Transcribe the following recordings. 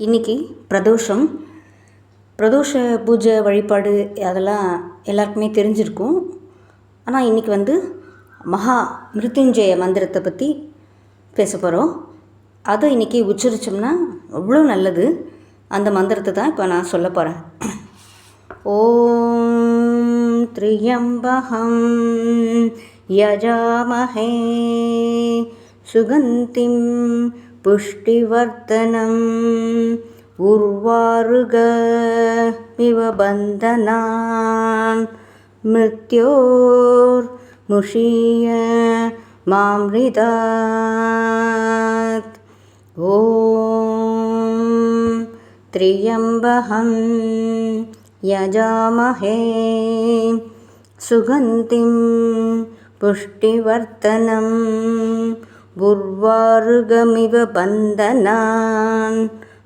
இன்றைக்கி பிரதோஷம். பிரதோஷ பூஜை வழிபாடு அதெல்லாம் எல்லாருக்குமே தெரிஞ்சிருக்கும். ஆனால் இன்றைக்கி மகா மிருத்யுஞ்சய மந்திரத்தை பற்றி பேச போகிறோம். அதை இன்றைக்கி உச்சரித்தோம்னா அவ்வளோ நல்லது. அந்த மந்திரத்தை தான் இப்போ நான் சொல்ல போகிறேன். ஓம் த்ரியம்பகம் யஜாமஹே சுகந்திம் புஷ்டிவர்தனம் உர்வாருகமிவ பந்தனான் மிருத்யோர் முஷீய மாம்ரிதாத். ஓம் த்ரியம்பகம் யஜாமஹே சுகந்திம் புஷ்டிவர்தனம் உர்வாருகமிவ பந்தனான்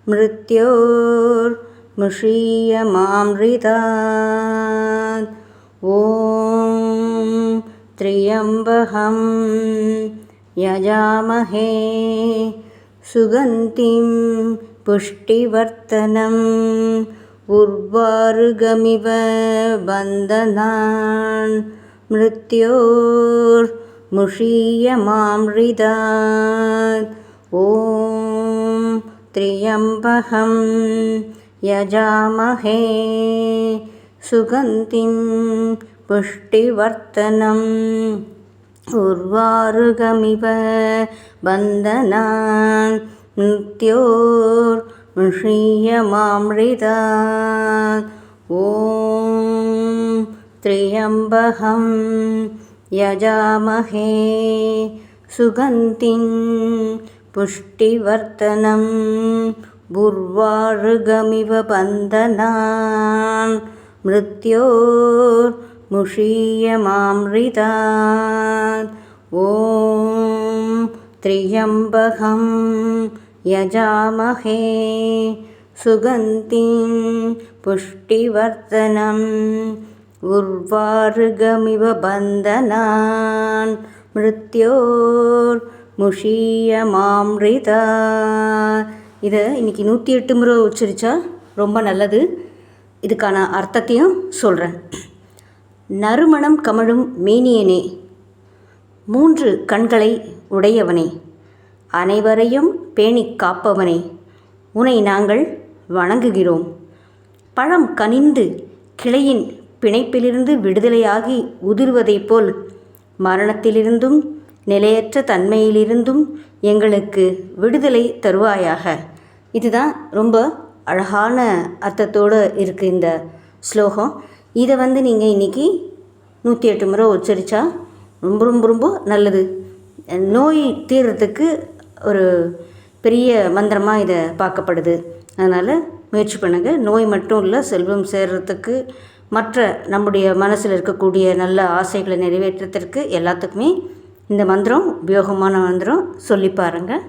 மிருத்யோர் முஷீய மாம்ரிதாத். ஓம் த்ரியம்பகம் யஜாமஹே சுகந்திம் புஷ்டிவர்தனம் உர்வாருகமிவ பந்தனான் மிருத்யோர் முஷீய மாம்ரிதாத். ஓம் த்ரியம்பகம் யஜாமஹே சுகந்திம் புஷ்டிவர்தனம் உர்வாருகமிவ பந்தனான் மிருத்யோர் முஷீய மாம்ரிதாத். ஓம் த்ரியம்பகம் யஜாமஹே சுகந்திம் புஷ்டிவர்தனம் உர்வாருகமிவ பந்தனான் மிருத்யோர் முஷீய மாம்ரிதாத். ஓம் த்ரியம்பகம் யஜாமஹே சுகந்திம் புஷ்டிவர்தனம் உர்வாருகமிவ பந்தனான் மிருத்யோர் முஷீய மாம்ரிதாத். இதை இன்றைக்கி 108 முறை உச்சரித்தா ரொம்ப நல்லது. இதுக்கான அர்த்தத்தையும் சொல்கிறேன். நறுமணம் கமழும் மேனியனே, 3 கண்களை உடையவனே, அனைவரையும் பேணி காப்பவனே, உன்னை நாங்கள் வணங்குகிறோம். பழம் கனிந்து கிளையின் பிணைப்பிலிருந்து விடுதலையாகி உதிர்வதைப் போல் மரணத்திலிருந்தும் நிலையற்ற தன்மையிலிருந்தும் எங்களுக்கு விடுதலை தருவாயாக. இதுதான் ரொம்ப அழகான அர்த்தத்தோடு இருக்குது இந்த ஸ்லோகம். இதை நீங்கள் இன்றைக்கி 108 முறை உச்சரித்தா ரொம்ப ரொம்ப ரொம்ப நல்லது. நோய் தீர்றதுக்கு ஒரு பெரிய மந்திரமாக இதை பார்க்கப்படுது. அதனால் முயற்சி பண்ணுங்கள். நோய் மட்டும் இல்லை, செல்வம் சேர்றதுக்கு, மற்ற நம்முடைய மனசில் இருக்கக்கூடிய நல்ல ஆசைகளை நிறைவேற்றத்திற்கு எல்லாத்துக்குமே இந்த மந்திரம் உபயோகமான மந்திரம். சொல்லி பாருங்கள்.